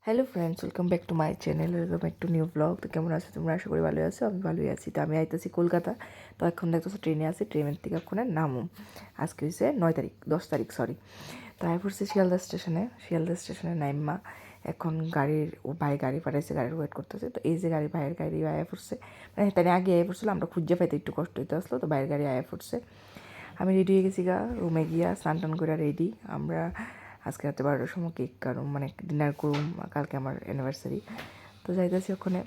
Hello friends, welcome back to my channel, welcome back to new blog. তো কেমন আছো তোমরা? আশা করি ভালোই আছো। আমি ভালোই আছি। তো আমি আইতেছি কলকাতা। তো এখন দেখতেছো ট্রেনে আছি, ট্রেনের থেকে ওখানে নামো। আজকে হচ্ছে 10 তারিখ সরি। তো আই পড়ছি শিয়ালদা স্টেশনে নাইম্মা। এখন ভাই গাড়ি পাঠাইছে, গাড়ির ওয়েট করতেছে। তো এই যে ভাইয়ের গাড়ি আয়া পড়ছে, মানে তাই আগে আয়া পড়ছিল, আমরা খুঁজে পাইতে একটু কষ্ট হইতে আসলো। তো ভাইয়ের গাড়ি আয়া পড়ছে। আমি রেডি হয়ে গেছি রুমে গিয়া স্নান টান করে রেডি। আমরা আজকে রাতে 12টার সময় কেক কাটুম, মানে ডিনার করুম, কালকে আমার অ্যানিভার্সারি। তো যাইতেছি ওখানে।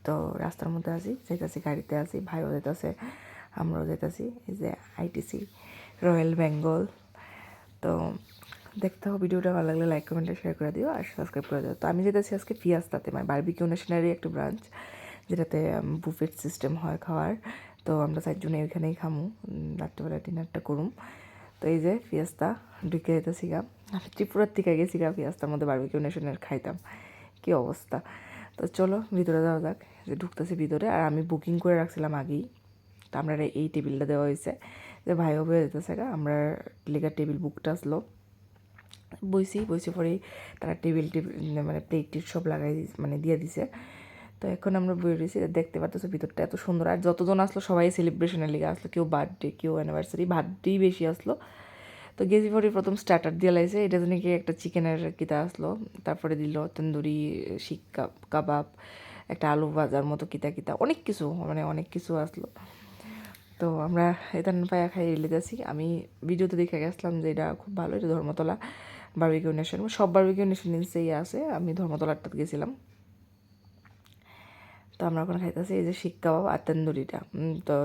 তো রাস্তার মধ্যে যাইতেছি গাড়িতে আছি, ভাইও যাইতেছে, আমরাও যাইতেছি। এই যে আইটিসি রয়্যাল বেঙ্গল। তো দেখতে হবে, ভিডিওটা ভালো লাগলে লাইক কমেন্টে শেয়ার করে দিও আর সাবস্ক্রাইব করে দিও। তো আমি যেতেছি আজকে ফিয়াস্তাতে, মানে বারবিকিউ নেশনারি একটা ব্রাঞ্চ, যেটাতে বুফেট সিস্টেম হয় খাওয়ার। তো আমরা 4 জনে ওইখানেই খামু, রাত্রেবেলা ডিনারটা করুম। তো এই যে ফিয়াস্তা ঢুকে যেতেছি আমি ত্রিপুরার থেকে গেছি ফিয়াস্তার মধ্যে বারবিকিউ নেশনের খাইতাম, কী অবস্থা। তো চলো ভিতরে যাওয়া যাক। যে ঢুকতেছি ভিতরে, আর আমি বুকিং করে রাখছিলাম আগেই। তো আমরা এই টেবিলটা দেওয়া হয়েছে, যে ভাইও বয়ে যেতেছে আমরা লেগার টেবিল বুকটা আসলো। বইছি পরেই তারা টেবিল মানে প্লেট সব লাগাই মানে দিয়ে দিছে। তো এখন আমরা বই রয়েছি, দেখতে পারতেছো ভিতরটা এত সুন্দর। আর যতজন আসলো সবাই সেলিব্রেশনের লিগে আসলো, কেউ বার্থডে, কেউ অ্যানিভার্সারি, বার্থডেই বেশি আসলো। তো গেছি পরে প্রথম স্টার্টার দিয়ে লাইছে, এটা যেন কি একটা চিকেনের কিতা আসলো। তারপরে দিল তন্দুরি, শিক কাবাব, একটা আলু ভাজার মতো কিতা অনেক কিছু, মানে অনেক কিছু আসলো। তো আমরা এটা পায়া খাই লেগেছি। আমি ভিডিওতে দেখে গেছিলাম যে এটা খুব ভালো, এটা ধর্মতলা বারবিকিউ নেশন, সব বারবিকিউ নেশন নিচেই আছে। আমি ধর্মতলাটাতে গেছিলাম। তো আমরা ওখানে খাইতেছি এই যে শিক কাবাব আর তন্দুরিটা। তো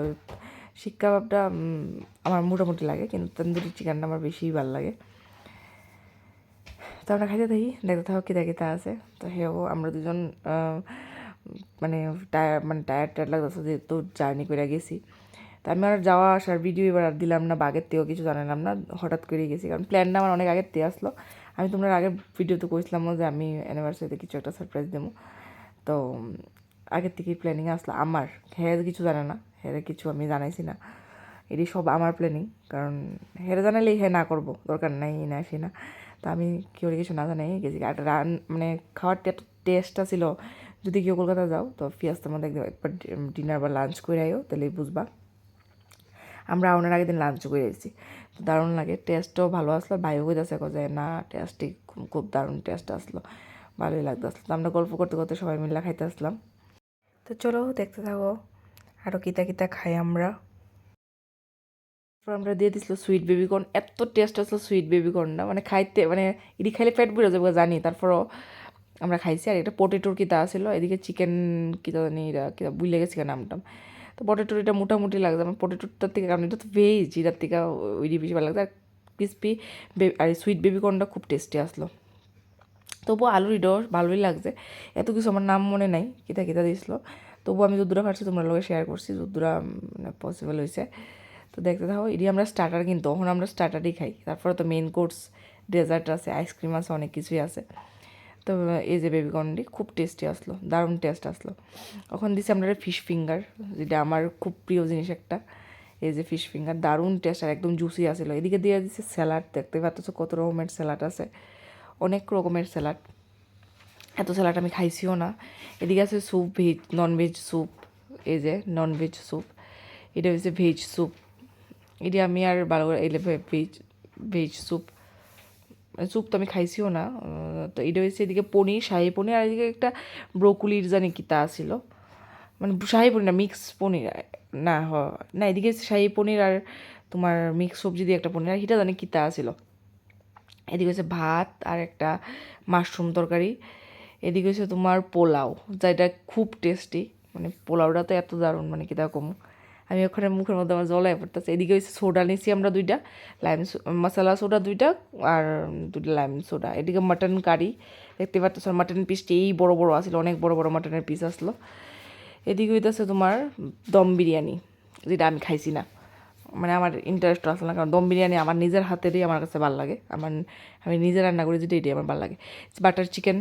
শিক কাবাবটা আমার মোটামুটি লাগে, কিন্তু তন্দুরি চিকেনটা আমার বেশিই ভালো লাগে। তো আমরা খাইতে থাকি, দেখতে থাকো কিতা আছে। তো হেও আমরা দুজন টায়ার লাগতেছে, যেহেতু জার্নি করে গেছি। তো আমি আর যাওয়া আসার ভিডিও এবার আর দিলাম না, আগের থেকেও কিছু জানালাম না, হঠাৎ করে গেছি, কারণ প্ল্যানটা আমার অনেক আগের থেকে আসলো। আমি তোমরা আগের ভিডিওতে কইছিলাম যে আমি অ্যানিভার্সারিতে কিছু একটা সারপ্রাইজ দেবো। তো আগের থেকেই প্ল্যানিং আসলো আমার, হ্যাঁ কিছু জানে না, হ্যাঁ কিছু আমি জানাইছি না, এটি সব আমার প্ল্যানিং। কারণ হেরে জানালেই হ্যাঁ না করবো, দরকার নাই না সে না। তো আমি কেউ কিছু না জানাই গেছি। আর মানে খাওয়ার টেস্টটা ছিল, যদি কেউ কলকাতা যাও তো ফিয়াস্তার মধ্যে একবার ডিনার বা লাঞ্চ করে আইও, তাহলেই বুঝবা। আমরা আউনের আগের দিন লাঞ্চ করে এসেছি। তো দারুণ লাগে, টেস্টও ভালো আসলো। ভাইও কইতাছে যে না টেস্টই খুব দারুণ টেস্ট আসলো, ভালোই লাগতে আসলো। তো আমরা গল্প করতে করতে সবাই মিলে খাইতে আসলাম। তো চলো দেখতে থাকো আরও কিতা খাই আমরা। তারপর আমরা দিয়ে দিছিল সুইট বেবিকর্ন, এত টেস্ট আসলো সুইট বেবিকর্নটা, মানে খাইতে মানে এটি খাইলে পেট ভরে যাবে জানি। তারপরও আমরা খাইছি। আর এটা পটেটোর কিতা আসলো, এদিকে চিকেন কিতা জানি, এটা কিতা বুঝলে গেছি নামটা। তো পটেটোর এটা মোটামুটি লাগছে আমার পটেটোটার থেকে, কারণ এটা তো ভেজ, এটার থেকে ওইটি বেশি ভালো লাগছে। আর ক্রিসপি আর সুইট বেবিকর্নটা খুব টেস্টি আসলো। তবুও আলুর ইডো ভালোই লাগছে। এত কিছু আমার নাম মনে নাই কিতা দিয়েছিলো। তবুও আমি যদ্দুরা পারছি তোমরা লোকে শেয়ার করছি, যদ্দুরা মানে পসিবল হয়েছে। তো দেখতে থাকো, এটি আমরা স্টার্টার, কিন্তু তখন আমরা স্টার্টারই খাই। তারপরে তো মেন কোর্স, ডেজার্ট আছে, আইসক্রিম আছে, অনেক কিছুই আছে। তো এই যে বেবিকর্নটি খুব টেস্টি আসলো, দারুণ টেস্ট আসলো। ওখানে দিচ্ছি আমরা ফিশ ফিঙ্গার, যেটা আমার খুব প্রিয় জিনিস একটা। এই যে ফিশ ফিঙ্গার দারুণ টেস্ট আর একদম জুসি আসলো। এদিকে দিয়ে দিচ্ছে স্যালাড, দেখতে পাচ্ছ কত রকমের স্যালাড আছে, অনেক রকমের স্যালাড। এত স্যালাড আমি খাইছিও না। এদিকে আছে স্যুপ, ননভেজ স্যুপ। এই যে ননভেজ স্যুপ, এটা হচ্ছে ভেজ স্যুপ। এটি আমি আর ভালো করে এলে ভেজ স্যুপ, স্যুপ তো আমি খাইছিও না। তো এটা হচ্ছে এদিকে পনির, শাহি পনির, আর এদিকে একটা ব্রোকলির জানি কিতা আসিল, মানে শাহি পনির না, মিক্স পনির না, না এদিকে হচ্ছে শাহি পনির আর তোমার মিক্স সবজি দিয়ে একটা পনির, আর হিটা জানি কিতা আসিল। এদিকে হচ্ছে ভাত আর একটা মাশরুম তরকারি। এদিকে হচ্ছে তোমার পোলাও, যেটা খুব টেস্টি, মানে পোলাওটা তো এত দারুণ, মানে কিতা কমু, আমি ওখানে মুখের মধ্যে আমার জলাই পড়তেছে। এদিকে হচ্ছে সোডা নিয়েছি আমরা 2টা, লাইম মশলা সোডা 2টা, আর 2টা লাইম সোডা। এদিকে মাটন কারি, দেখতে পাচ্ছ মাটন পিসটি এই বড় বড় আসলো, অনেক বড় বড় মাটনের পিস আসলো। এদিকে হইতেছে তোমার দম বিরিয়ানি, যেটা আমি খাইছি না, মানে আমার ইন্টারেস্ট আসলে না, কারণ দম বিরিয়ানি আমার নিজের হাতেরই আমার কাছে ভালো লাগে। আমি নিজে রান্না করি যেটা, এটাই আমার ভালো লাগে। Butter chicken.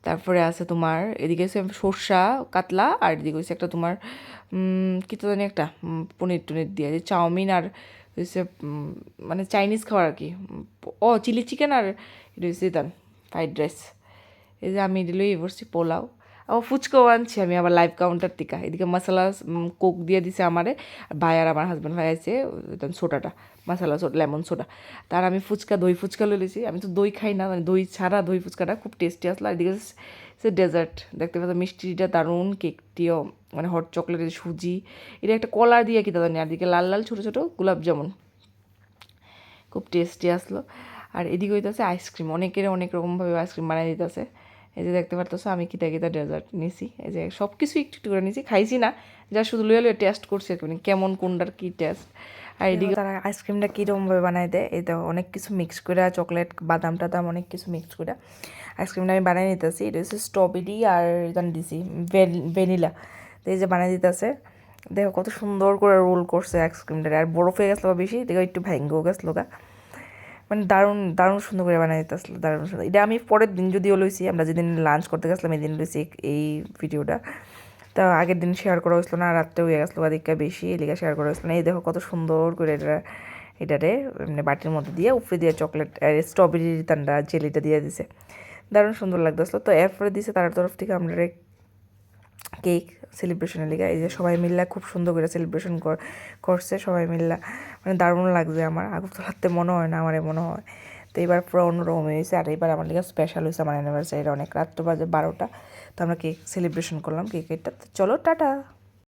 তারপরে আছে তোমার এদিকে হচ্ছে সর্ষা কাতলা, আর এদিকে হচ্ছে একটা তোমার কী তো জানি একটা পনির টনির দিয়ে চাউমিন, আর হচ্ছে মানে চাইনিজ খাবার আর কি। ও চিলি চিকেন আর এটা হচ্ছে ফ্রাইড রাইস। এই যে আমি দিলই বসছি পোলাও, আবার ফুচকাও আনছি আমি আবার লাইভ কাউন্টার থেকে। এদিকে মশলা কোক দিয়ে দিছে আমারে, আর ভাই আর আমার হাজব্যান্ড ভাই আছে সোডাটা, মশলা সোডা, লেমন সোডা। তার আমি ফুচকা, দই ফুচকা লইছি। আমি তো দই খাই না, মানে দই ছাড়া দই ফুচকাটা খুব টেস্টি আসলো। আর এদিকে সে ডেজার্ট দেখতে পাচ্ছ, মিষ্টিটা দারুণ, কেকটিও মানে হট চকলেটের সুজি, এটা একটা কলা দিয়ে কি জানি, আর এদিকে লাল লাল ছোটো ছোটো গোলাপ জামুন, খুব টেস্টি আসলো। আর এদিকে হইতেছে আইসক্রিম, অনেকের অনেক রকমভাবে আইসক্রিম বানাই দিতেছে। এই যে দেখতে পারতেছো আমি কিতা কিতা ডেজার্ট নিছি, এই যে সব কিছু একটু একটু করে নিছি, খাইছি না, যা শুধু লুয়ে লুয়ে টেস্ট করছি আর কি, কেমন কোনটার কী টেস্ট। আর এদিকে তারা আইসক্রিমটা কীরকমভাবে বানাই দেয়, এই তো অনেক কিছু মিক্স করে, চকলেট বাদাম টাদাম অনেক কিছু মিক্স করে আইসক্রিমটা আমি বানাই নিতেছি। এটা হচ্ছে স্ট্রবেরি আর জানি দিছি ভ্যানিলা, তো এই যে বানাই দিতেছে। দেখো কত সুন্দর করে রোল করছে আইসক্রিমটা, আর বরফ হয়ে গেছিলো বেশি, দেখো একটু ভেঙ্গেও গেছিলো গা, মানে দারুণ দারুণ সুন্দর করে বানাই দিতেছিল, দারুণ সুন্দর। এটা আমি পরের দিন যদিও লইছি, আমরা যেদিন লাঞ্চ করতে গেছিলাম এই দিন লইছি এই ভিডিওটা। তা আগের দিন শেয়ার করা হয়েছিল না, রাত্রে হয়ে গেছিলো দিকটা বেশি, এলিকা শেয়ার করা হয়েছিল না। এই দেখো কত সুন্দর করে এটারে মানে বাটির মধ্যে দিয়ে উপরে দিয়ে চকলেট স্ট্রবেরি তান্ডা জেলিটা দিয়ে দিছে, দারুণ সুন্দর লাগতেছিলো। তো এরপরে দিছে তার তরফ থেকে আমরা কেক সেলিব্রেশনের লিগে, এই যে সবাই মিল্লা খুব সুন্দর করে সেলিব্রেশন করছে সবাই মিল্লা, মানে দারুণ লাগছে আমার। আগরতলাতে মনে হয় না, আমার মনে হয়। তো এবার পুরো অন্যরকম হয়েছে, আর এবার আমার লিগে স্পেশাল হয়েছে আমার অ্যানিভার্সারিটা, অনেক রাত বাজে 12টা। তো আমরা কেক সেলিব্রেশন করলাম, কেকটা। তো চলো টাটা।